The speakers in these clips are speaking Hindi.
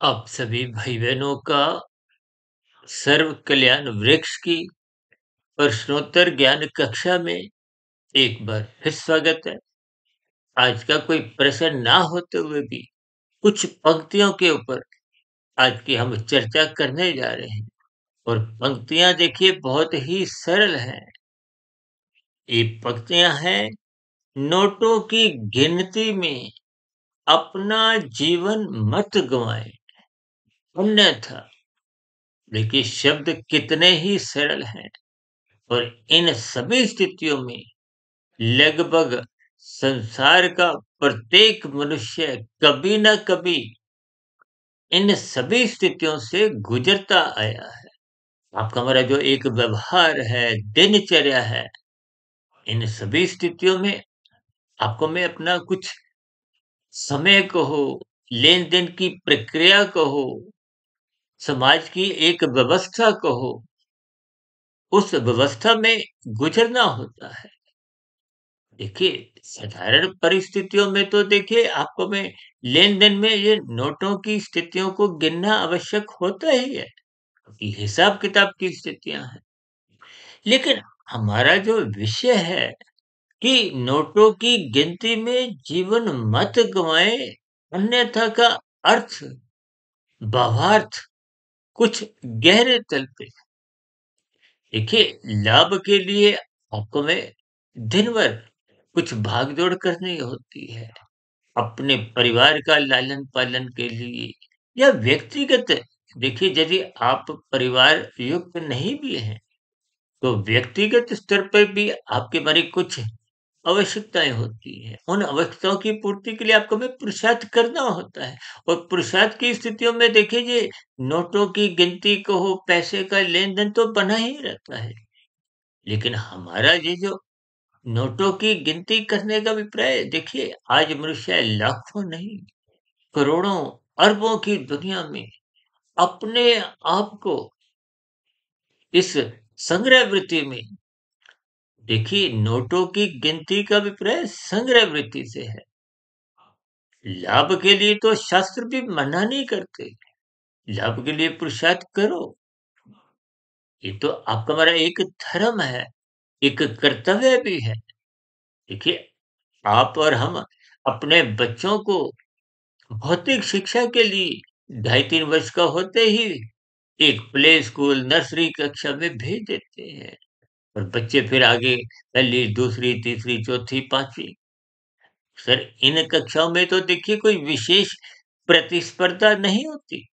आप सभी भाई-बहनों का सर्व कल्याण वृक्ष की प्रश्नोत्तर ज्ञान कक्षा में एक बार फिर स्वागत है। आज का कोई प्रश्न ना होते हुए भी कुछ पंक्तियों के ऊपर आज की हम चर्चा करने जा रहे हैं और पंक्तियां देखिए बहुत ही सरल हैं। ये पंक्तियां हैं, नोटों की गिनती में अपना जीवन मत गंवाएं, अन्यथा। देखिए शब्द कितने ही सरल हैं और इन सभी स्थितियों में लगभग संसार का प्रत्येक मनुष्य कभी न कभी इन सभी स्थितियों से गुजरता आया है। आपका हमारा जो एक व्यवहार है, दिनचर्या है, इन सभी स्थितियों में आपको मैं अपना कुछ समय कहो, लेन-देन की प्रक्रिया कहो, समाज की एक व्यवस्था कहो, उस व्यवस्था में गुजरना होता है। देखिए, साधारण परिस्थितियों में तो देखिए आपको में लेन-देन में ये नोटों की स्थितियों को गिनना आवश्यक होता ही है, क्योंकि हिसाब-किताब की स्थितियाँ हैं। लेकिन हमारा जो विषय है कि नोटों की गिनती में जीवन मत गँवाएँ, अन्यथा का अर्थ, भावार्थ कुछ गहरे तल पे। देखिए, लाभ के लिए आपको में दिन भर कुछ भाग-दौड़ करनी होती है। अपने परिवार का लालन-पालन के लिए या व्यक्तिगत देखिए यदि आप परिवार युक्त नहीं भी हैं, तो व्यक्तिगत स्तर पर भी आपके बारे कुछ आवश्यकताएँ होती हैं। उन आवश्यकताओं की पूर्ति के लिए आपको में पुरुषार्थ करना होता है और पुरुषार्थ की स्थितियों में देखिए ये नोटों की गिनती कहो, पैसे का लेन-देन तो बना ही रहता है। लेकिन हमारा ये जो नोटों की गिनती करने का अभिप्राय देखिए आज मनुष्य लाखों नहीं करोड़ों अरबों की दुनिया में अपने आप को इस संग्रह वृत्ति में देखिए नोटों की गिनती का अभिप्राय संग्रह वृत्ति से है। लाभ के लिए तो शास्त्र भी मना नहीं करते। लाभ के लिए पुरुषार्थ करो। ये तो आपका हमारा एक धर्म है, एक कर्तव्य भी है। देखिए आप और हम अपने बच्चों को भौतिक शिक्षा के लिए 2.5-3 वर्ष का होते ही एक प्ले स्कूल, नर्सरी कक्षा में भेज देते हैं और बच्चे फिर आगे पहली, दूसरी, तीसरी, चौथी, 5वीं सर इन कक्षाओं में तो देखिए कोई विशेष प्रतिस्पर्धा नहीं होती,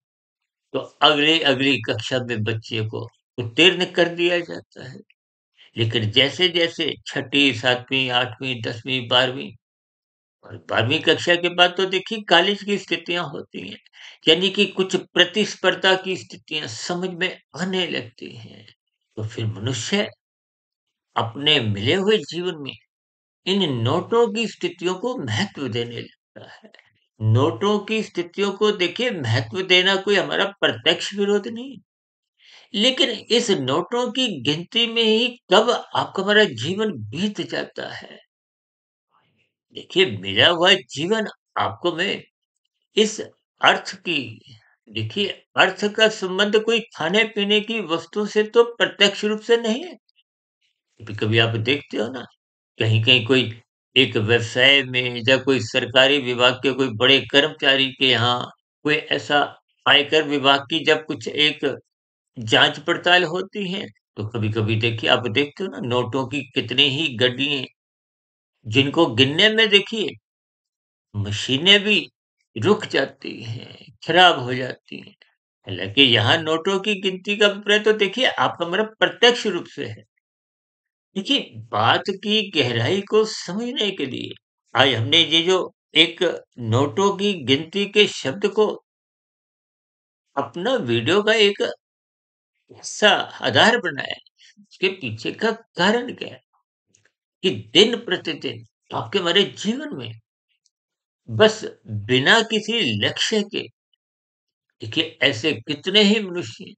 तो अगली-अगली कक्षा में बच्चे को उत्तीर्ण कर दिया जाता है। लेकिन जैसे-जैसे छठी, 7वीं, 8वीं, 10वीं, 12वीं और 12वीं कक्षा के बाद तो देखिए कॉलेज की स्थितियाँ होती हैं, यानी कि कुछ प्रतिस्पर्धा की स्थितियाँ समझ में आने लगती हैं। तो फिर मनुष्य अपने मिले हुए जीवन में इन नोटों की स्थितियों को महत्व देने लगता है। नोटों की स्थितियों को देखिए महत्व देना कोई हमारा प्रत्यक्ष विरोध नहीं, लेकिन इस नोटों की गिनती में ही कब आपका हमारा जीवन बीत जाता है। देखिए मिला हुआ जीवन आपको में इस अर्थ की देखिए अर्थ का संबंध कोई खाने-पीने की वस्तु से तो प्रत्यक्ष रूप से नहीं है। कभी-कभी आप देखते हो ना, कहीं-कहीं कोई एक व्यवसाय में या कोई सरकारी विभाग के कोई बड़े कर्मचारी के यहाँ कोई ऐसा आयकर विभाग की जब कुछ एक जाँच-पड़ताल होती है, तो कभी-कभी देखिए आप देखते हो ना नोटों की कितनी ही गड्डियाँ जिनको गिनने में देखिए मशीनें भी रुक जाती हैं, खराब हो जाती हैं। हालाँकि यहाँ नोटों की गिनती का अभिप्राय तो देखिए आपका मेरा प्रत्यक्ष रूप से है। देखिए, बात की गहराई को समझने के लिए आज हमने ये जो एक नोटों की गिनती के शब्द को अपना वीडियो का एक हिस्सा आधार बनाया है। उसके पीछे का कारण क्या है कि दिन प्रतिदिन आपके हमारे जीवन में बस बिना किसी लक्ष्य के देखिए ऐसे कितने ही मनुष्य हैं,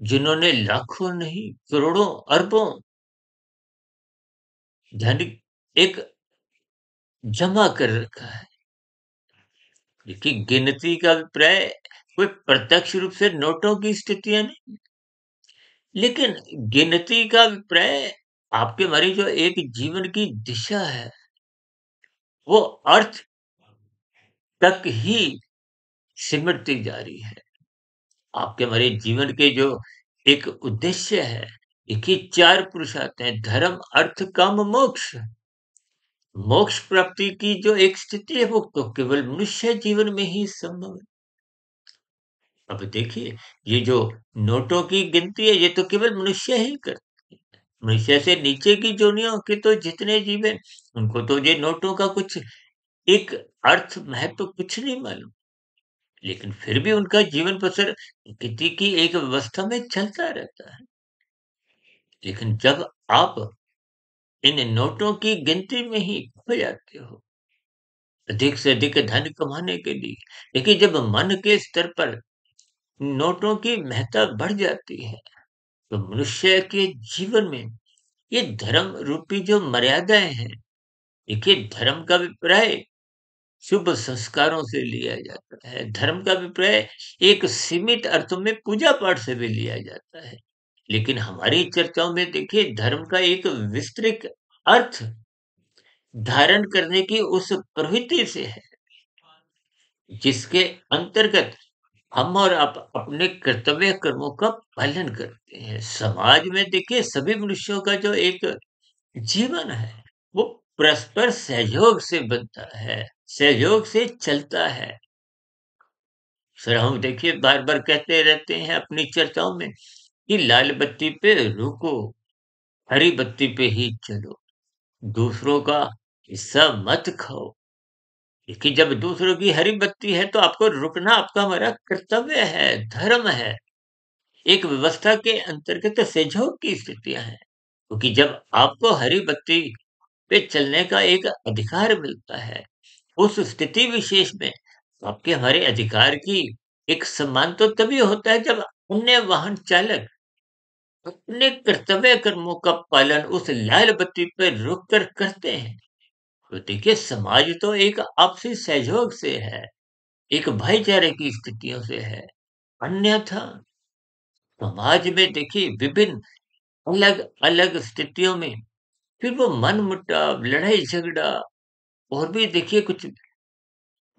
जिन्होंने लाखों नहीं करोड़ों अरबों धन एक जमा कर रखा है। देखिए गिनती का अभिप्राय कोई प्रत्यक्ष रूप से नोटों की स्थितियाँ नहीं, लेकिन गिनती का अभिप्राय आपके हमारी जो एक जीवन की दिशा है, वो अर्थ तक ही सिमटती जा रही है। आपके हमारे जीवन के जो एक उद्देश्य है, देखिए 4 पुरुषार्थ हैं, धर्म, अर्थ, काम, मोक्ष। मोक्ष प्राप्ति की जो एक स्थिति है, वो तो केवल मनुष्य जीवन में ही संभव है। अब देखिए, ये जो नोटों की गिनती है, ये तो केवल मनुष्य ही कर मनुष्य से नीचे की जोनियों के तो जितने जीव हैं, उनको तो ये नोटों का कुछ एक अर्थ, महत्व कुछ नहीं मालूम। लेकिन फिर भी उनका जीवन बसर गिनती की एक व्यवस्था में चलता रहता है। लेकिन जब आप इन नोटों की गिनती में ही खो जाते हो, अधिक से अधिक धन कमाने के लिए, देखिए जब मन के स्तर पर नोटों की महत्ता बढ़ जाती है, तो मनुष्य के जीवन में ये धर्म रूपी जो मर्यादाएं हैं, देखिए धर्म का अभिप्राय शुभ संस्कारों से लिया जाता है। धर्म का अभिप्राय एक सीमित अर्थों में पूजा पाठ से भी लिया जाता है। लेकिन हमारी चर्चाओं में देखिए धर्म का एक विस्तृत अर्थ धारण करने की उस प्रवृत्ति से है, जिसके अंतर्गत हम और आप अपने कर्तव्य कर्मों का पालन करते हैं। समाज में देखिए सभी मनुष्यों का जो एक जीवन है, वो परस्पर सहयोग से बनता है, सहयोग से चलता है। सर हम देखिए बार-बार कहते रहते हैं अपनी चर्चाओं में कि लाल बत्ती पे रुको, हरी बत्ती पे ही चलो, दूसरों का हिस्सा मत खाओ। देखिए जब दूसरों की हरी बत्ती है तो आपको रुकना आपका हमारा कर्तव्य है, धर्म है। एक व्यवस्था के अंतर्गत सहयोग की स्थितियाँ हैं। क्योंकि जब आपको हरी बत्ती पे चलने का एक अधिकार मिलता है, उस स्थिति विशेष में आपके हमारे अधिकार की एक सम्मान तो तभी होता है जब अन्य वाहन चालक अपने कर्तव्य कर्मों का पालन उस लाल बत्ती पर रुक कर करते हैं। तो देखिए समाज तो एक आपसी सहयोग से है, एक भाईचारे की स्थितियों से है। अन्यथा समाज में देखिए विभिन्न अलग-अलग स्थितियों में फिर वो मनमुटाव, लड़ाई-झगड़ा और भी देखिए कुछ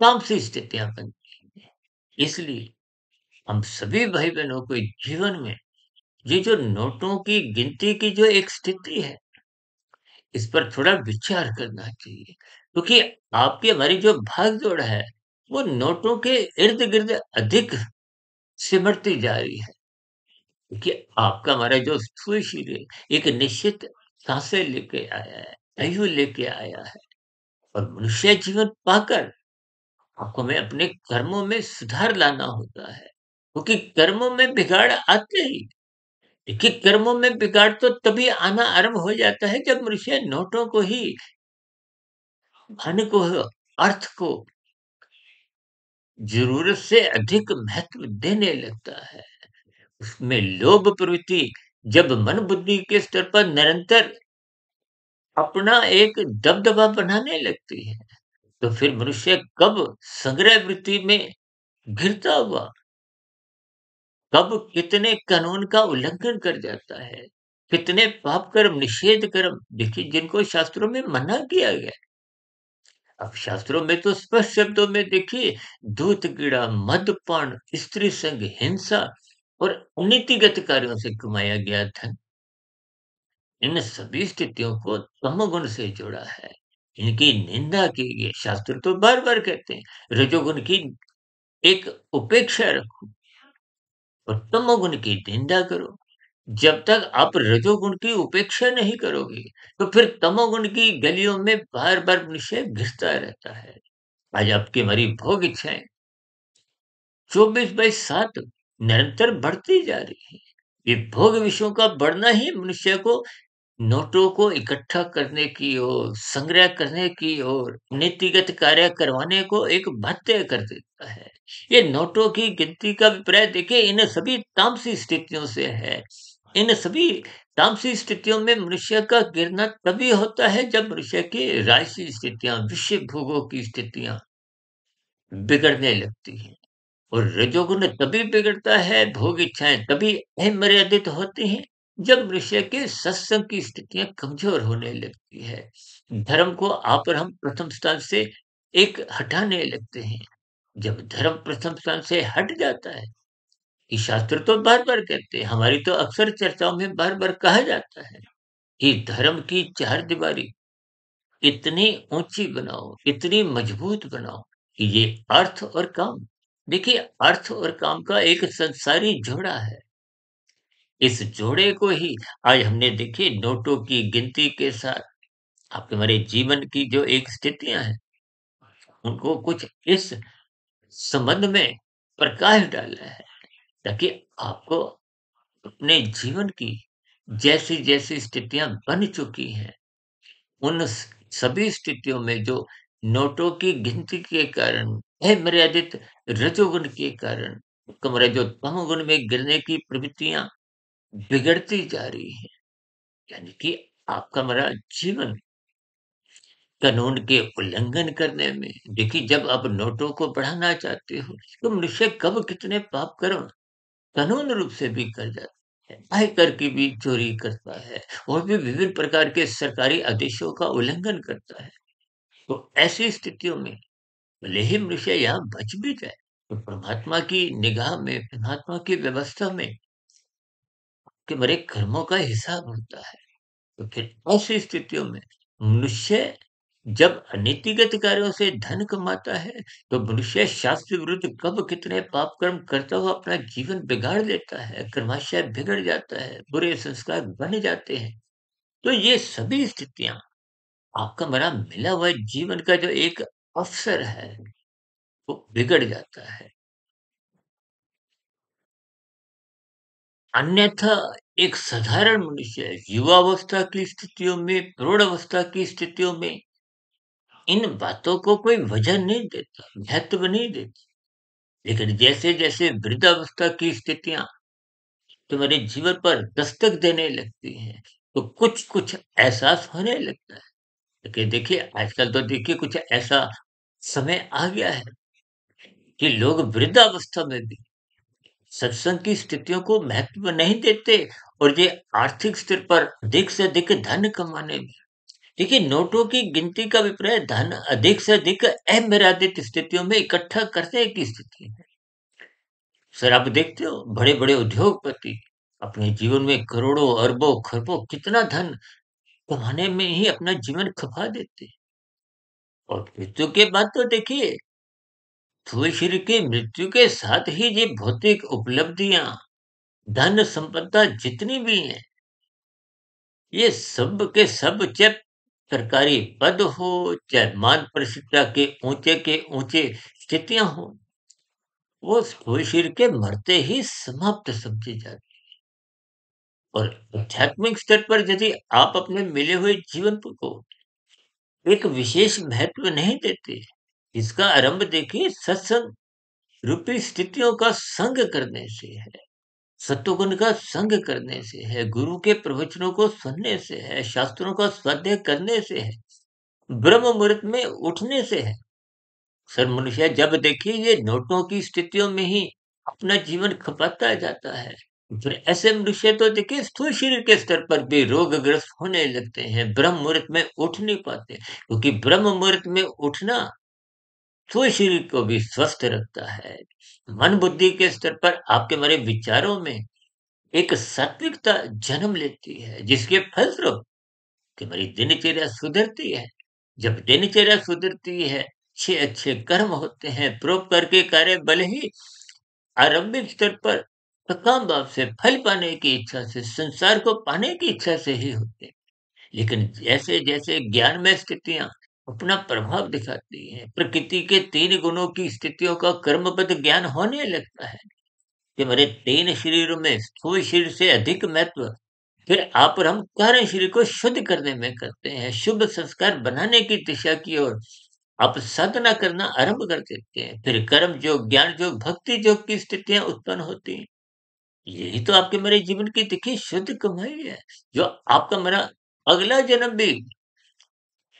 तामसी स्थितियाँ बनती हैं। इसलिए हम सभी भाई-बहनों को जीवन में ये जो नोटों की गिनती की जो एक स्थिति है, इस पर थोड़ा विचार करना चाहिए। क्योंकि आपकी हमारी जो भाग-दौड़ है, वो नोटों के इर्द-गिर्द अधिक सिमटती जा रही है। क्योंकि आपका हमारा जो स्थूल शरीर एक निश्चित सांसें लेके आया है, आयु लेके आया है और मनुष्य जीवन पाकर आपको हमें अपने कर्मों में सुधार लाना होता है। क्योंकि कर्मों में बिगाड़ आते ही देखिए कर्मों में बिगाड़ तो तभी आना आरंभ हो जाता है जब मनुष्य नोटों को ही, धन को, अर्थ को ज़रूरत से अधिक महत्व देने लगता है। उसमें लोभ प्रवृत्ति जब मन बुद्धि के स्तर पर निरंतर अपना एक दबदबा बनाने लगती है, तो फिर मनुष्य कब संग्रह वृत्ति में घिरता हुआ, कब कितने कानून का उल्लंघन कर जाता है, कितने पाप कर्म, निषेध कर्म देखिए जिनको शास्त्रों में मना किया गया है। अब शास्त्रों में तो स्पष्ट शब्दों में देखिए धूर्त क्रीड़ा, मद्यपान, स्त्री संग, हिंसा और अनीतिगत कार्यों से कमाया गया धन, इन सभी स्थितियों को तमोगुण से जोड़ा है। इनकी निंदा की गई। शास्त्र तो बार-बार कहते हैं, रजोगुण की एक उपेक्षा रखो और तमोगुण की निंदा करो। जब तक आप रजोगुण की उपेक्षा नहीं करोगे, तो फिर तमोगुण की गलियों में बार-बार मनुष्य घिसता रहता है। आज आपकी हमारी भोग इच्छाएँ 24/7 निरंतर बढ़ती जा रही है। ये भोग विषयों का बढ़ना ही मनुष्य को नोटों को इकट्ठा करने की ओर, संग्रह करने की ओर, नीतिगत कार्य करवाने को एक बाध्य कर देता है। ये नोटों की गिनती का अभिप्राय देखिए इन सभी तामसी स्थितियों से है। इन सभी तामसी स्थितियों में मनुष्य का गिरना तभी होता है जब मनुष्य की राजसी स्थितियाँ, विषय भोगों की स्थितियाँ बिगड़ने लगती हैं। और रजोगुण तभी बिगड़ता है, भोग इच्छाएँ तभी अमर्यादित होती हैं, जब मनुष्य के सत्संग की स्थितियाँ कमज़ोर होने लगती है। धर्म को आप और हम प्रथम स्थान से एक हटाने लगते हैं। जब धर्म प्रथम स्थान से हट जाता है, ये शास्त्र तो बार-बार कहते हैं, हमारी तो अक्सर चर्चाओं में बार-बार कहा जाता है कि धर्म की चारदीवारी इतनी ऊँची बनाओ, इतनी मजबूत बनाओ कि ये अर्थ और काम, देखिए अर्थ और काम का एक संसारी जोड़ा है। इस जोड़े को ही आज हमने देखिए नोटों की गिनती के साथ आपके हमारे जीवन की जो एक स्थितियाँ हैं, उनको कुछ इस संबंध में प्रकाश डाला है, ताकि आपको अपने जीवन की जैसी-जैसी स्थितियाँ बन चुकी हैं, उन सभी स्थितियों में जो नोटों की गिनती के कारण, अमर्यादित रजोगुण के कारण, कमरे जो तमोगुण में गिरने की प्रवृत्तियाँ बिगड़ती जा रही हैं। यानी कि आपका हमारा जीवन कानून के उल्लंघन करने में, देखिए जब आप नोटों को बढ़ाना चाहते हो, तो मनुष्य कब कितने पाप कर्म कानून रूप से भी कर जाता है। आयकर की भी चोरी करता है और भी विभिन्न प्रकार के सरकारी आदेशों का उल्लंघन करता है। तो ऐसी स्थितियों में भले ही मनुष्य यहाँ बच भी जाए, तो परमात्मा की निगाह में, परमात्मा की व्यवस्था में कि मेरे कर्मों का हिसाब होता है। तो फिर ऐसी स्थितियों में मनुष्य जब अनीतिगत कार्यों से धन कमाता है, तो मनुष्य शास्त्र विरुद्ध कब कितने पाप कर्म करता हुआ अपना जीवन बिगाड़ लेता है, कर्माशय बिगड़ जाता है, बुरे संस्कार बन जाते हैं। तो ये सभी स्थितियाँ आपका हमारा मिला हुआ जीवन का जो एक अवसर है, वो बिगड़ जाता है। अन्यथा एक साधारण मनुष्य युवावस्था की स्थितियों में, प्रौढ़ावस्था की स्थितियों में इन बातों को कोई वजह नहीं देता, महत्व नहीं देता। लेकिन जैसे-जैसे वृद्धावस्था की स्थितियाँ तुम्हारे जीवन पर दस्तक देने लगती हैं, तो कुछ-कुछ एहसास होने लगता है। क्योंकि देखिए आजकल तो देखिए कुछ ऐसा समय आ गया है कि लोग वृद्धावस्था में भी सत्संग की स्थितियों को महत्व नहीं देते और ये आर्थिक स्तर पर अधिक से अधिक धन कमाने में, देखिए नोटों की गिनती का अभिप्राय धन अधिक से अधिक अमर्यादित स्थितियों में इकट्ठा करने की स्थिति है। सर आप देखते हो बड़े-बड़े उद्योगपति अपने जीवन में करोड़ों, अरबों, खरबों कितना धन कमाने में ही अपना जीवन खपा देते हैं। और मृत्यु के बाद तो देखिए स्थूल शरीर की मृत्यु के साथ ही ये भौतिक उपलब्धियां, धन संपदा जितनी भी हैं, ये सब के सब चाहे सरकारी पद हो, चाहे मान प्रतिष्ठा के ऊंचे स्थितियां हो, वो स्थूल शरीर के मरते ही समाप्त समझी जाती। और आध्यात्मिक स्तर पर यदि आप अपने मिले हुए जीवन को एक विशेष महत्व नहीं देते, इसका आरंभ देखिए सत्संग रूपी स्थितियों का संग करने से है, सत्वगुण का संग करने से है, गुरु के प्रवचनों को सुनने से है, शास्त्रों का स्वाध्याय करने से है, ब्रह्म मुहूर्त में उठने से है। सर मनुष्य जब देखिए ये नोटों की स्थितियों में ही अपना जीवन खपाता जाता है, फिर ऐसे मनुष्य तो देखिए स्थूल शरीर के स्तर पर भी रोगग्रस्त होने लगते हैं, ब्रह्म मुहूर्त में उठ नहीं पाते, क्योंकि ब्रह्म मुहूर्त में उठना स्थूल शरीर को भी स्वस्थ रखता है। मन बुद्धि के स्तर पर आपके हमारे विचारों में एक सात्विकता जन्म लेती है, जिसके फलस्वरूप कि हमारी दिनचर्या सुधरती है। जब दिनचर्या सुधरती है, अच्छे-अच्छे कर्म होते हैं, परोपकार के कार्य भले ही आरंभिक स्तर पर सकाम भाव से फल पाने की इच्छा से, संसार को पाने की इच्छा से ही होते हैं। लेकिन जैसे-जैसे ज्ञान में स्थितियाँ अपना प्रभाव दिखाती हैं, प्रकृति के 3 गुणों की स्थितियों का कर्मबद्ध ज्ञान होने लगता है कि हमारे 3 शरीरों में स्थूल शरीर से अधिक महत्व फिर आप और हम कारण शरीर को शुद्ध करने में करते हैं, शुभ संस्कार बनाने की दिशा की ओर आप साधना करना आरंभ कर देते हैं। फिर कर्म योग, ज्ञान योग, भक्ति योग की स्थितियाँ उत्पन्न होती हैं। यही तो आपके मेरे जीवन की देखिए शुद्ध कमाई है, जो आपका मेरा अगला जन्म भी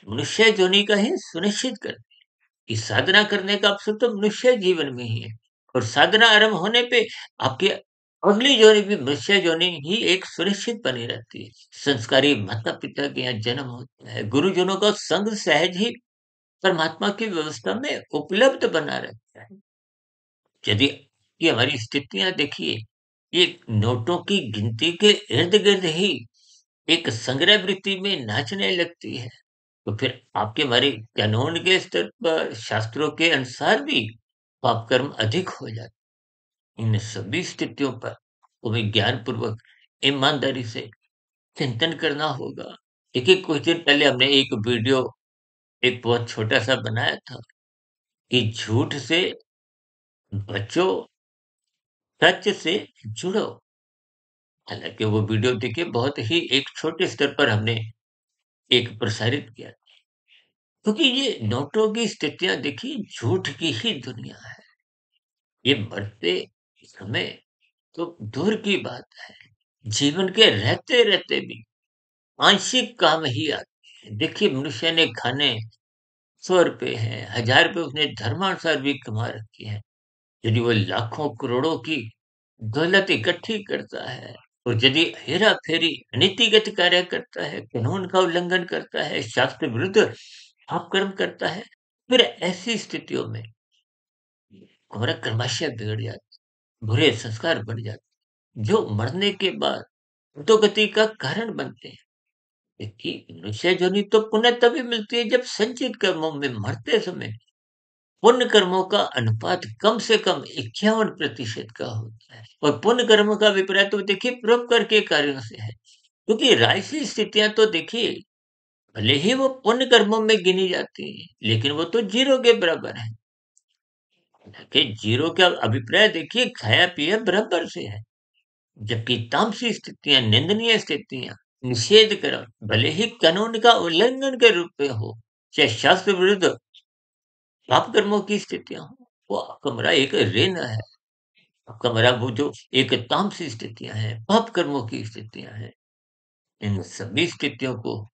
मनुष्य योनि का ही सुनिश्चित करती है। कि साधना करने का अवसर तो मनुष्य जीवन में ही है। और साधना आरंभ होने पे आपकी अगली जोनी भी मनुष्य जोनी ही एक सुनिश्चित बनी रहती है। संस्कारी माता-पिता के यहाँ जन्म होता है, गुरुजनों का संग सहज ही परमात्मा की व्यवस्था में उपलब्ध बना रहता है। यदि ये हमारी स्थितियाँ देखिए, ये नोटों की गिनती के इर्द-गिर्द ही एक संग्रह वृत्ति में नाचने लगती है, तो फिर आपके हमारे कानून के स्तर पर शास्त्रों के अनुसार भी पाप कर्म अधिक हो जाते हैं। इन सभी स्थितियों पर हमें ज्ञानपूर्वक, ईमानदारी से चिंतन करना होगा। देखिए, कुछ दिन पहले हमने एक वीडियो एक बहुत छोटा-सा बनाया था कि झूठ से बचो, सच से जुड़ो। हालाँकि वो वीडियो देखिए बहुत ही एक छोटे स्तर पर हमने एक प्रसारित किया। क्योंकि ये नोटों की स्थितियाँ देखिए झूठ की ही दुनिया है। ये मरते समय तो दूर की बात है, जीवन के रहते-रहते भी आंशिक काम ही आते हैं। देखिए मनुष्य ने खाने ₹100 हैं, ₹1000 उसने धर्मानुसार भी कमा रखे हैं। यदि वो लाखों करोड़ों की दौलत इकट्ठी करता है और यदि हेरा-फेरी नीतिगत कार्य करता है, कानून का उल्लंघन करता है, शास्त्र विरुद्ध अपकर्म करता है, फिर ऐसी स्थितियों में हमारा कर्माशय बिगड़ जाता है, बुरे संस्कार बढ़ जाते हैं, जो मरने के बाद अधोगति का कारण बनते हैं। देखिए मनुष्य जोनि तो पुण्य तभी मिलती है जब संचित कर्मों में मरते समय पुण्य कर्मों का अनुपात कम से कम 51% का होता है और पुण्य कर्मों का अभिप्राय तो देखिए परोपकार के कार्यों से है। क्योंकि राजसी स्थितियाँ तो देखिए भले ही वो पुण्य कर्मों में गिनी जाती हैं, लेकिन वो तो ज़ीरो के बराबर है। हालाँकि ज़ीरो का अभिप्राय देखिए खाया-पिया बराबर से है, जबकि तामसी स्थितियाँ, निंदनीय स्थितियाँ, निषेध कर्म भले ही कानून का उल्लंघन के रूप में हो, चाहे शास्त्र विरुद्ध पाप कर्मों की स्थितियाँ हों, वो आपका हमारा एक ऋण है। आपका हमारा वो जो एक तामसी स्थितियाँ हैं, पाप कर्मों की स्थितियाँ हैं, इन सभी स्थितियों को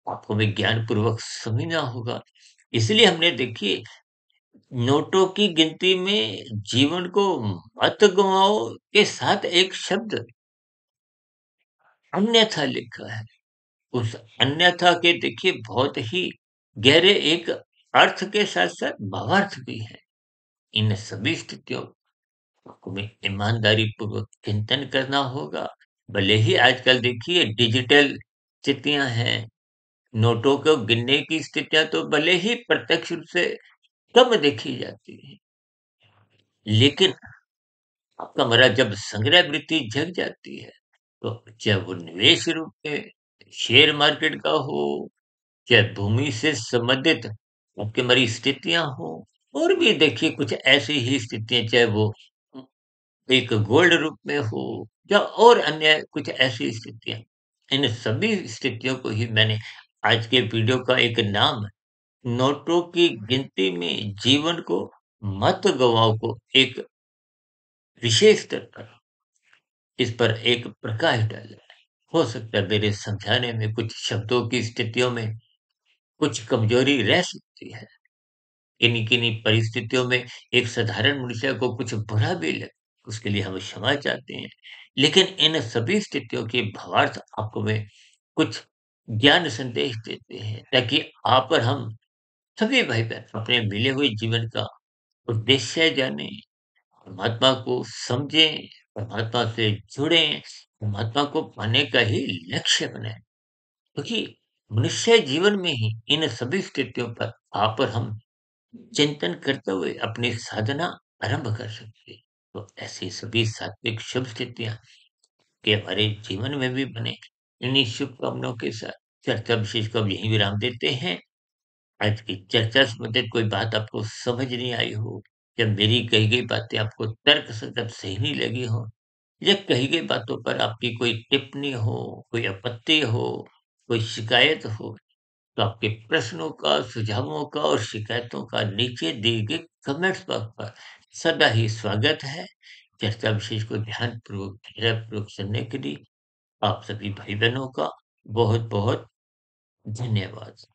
आपको हमें ज्ञानपूर्वक समझना होगा। इसलिए हमने देखिए नोटों की गिनती में जीवन को मत गँवाओ के साथ एक शब्द अन्यथा लिखा है। उस अन्यथा के देखिए बहुत ही गहरे एक अर्थ के साथ-साथ भावार्थ भी हैं। इन सभी स्थितियों को हमें ईमानदारी पूर्वक चिंतन करना होगा। भले ही आजकल देखिए डिजिटल स्थितियाँ हैं, नोटों को गिनने की स्थितियाँ तो भले ही प्रत्यक्ष रूप से कम देखी जाती हैं। लेकिन आपका हमारा जब संग्रह वृत्ति जग जाती है, तो चाहे वो निवेश रूप में शेयर मार्केट का हो, चाहे भूमि से संबंधित आपकी हमारी स्थितियाँ हों, और भी देखिए कुछ ऐसी ही स्थितियाँ चाहे वो एक गोल्ड रूप में हो या और अन्य कुछ ऐसी स्थितियाँ। इन सभी स्थितियों को ही मैंने आज के वीडियो का एक नाम नोटों की गिनती में जीवन को मत गँवाओ को एक विशेष स्तर पर इस पर एक प्रकाश डाला है। हो सकता है मेरे समझाने में कुछ शब्दों की स्थितियों में कुछ कमजोरी रह सकती है। किन्हीं-किन्हीं परिस्थितियों में एक साधारण मनुष्य को कुछ बुरा भी लगे, उसके लिए हम क्षमा चाहते हैं। लेकिन इन सभी स्थितियों के भावार्थ आपको मैं कुछ ज्ञान संदेश देते हैं, ताकि आप और हम सभी भाई-बहन अपने मिले हुए जीवन का उद्देश्य जानें, परमात्मा को समझें, परमात्मा से जुड़ें, परमात्मा को पाने का ही लक्ष्य बनाएँ। क्योंकि मनुष्य जीवन में ही इन सभी स्थितियों पर आप और हम चिंतन करते हुए अपनी साधना आरंभ कर सकते हैं। तो ऐसी सभी सात्विक शुभ स्थितियाँ कि हमारे जीवन में भी बने, इन्हीं शुभकामनाओं के साथ चर्चा विशेष को अब यहीं विराम देते हैं। आज की चर्चा से संबंधित कोई बात आपको समझ नहीं आई हो, या मेरी कही गई बातें आपको तर्कसंगत सही नहीं लगी हो, या कही गई बातों पर आपकी कोई टिप्पणी हो, कोई आपत्ति हो, कोई शिकायत हो, तो आपके प्रश्नों का, सुझावों का और शिकायतों का नीचे दिए गए कमेंट्स बॉक्स पर सदा ही स्वागत है। चर्चा विशेष को ध्यानपूर्वक, धैर्यपूर्वक सुनने के लिए आप सभी भाई-बहनों का बहुत-बहुत धन्यवाद।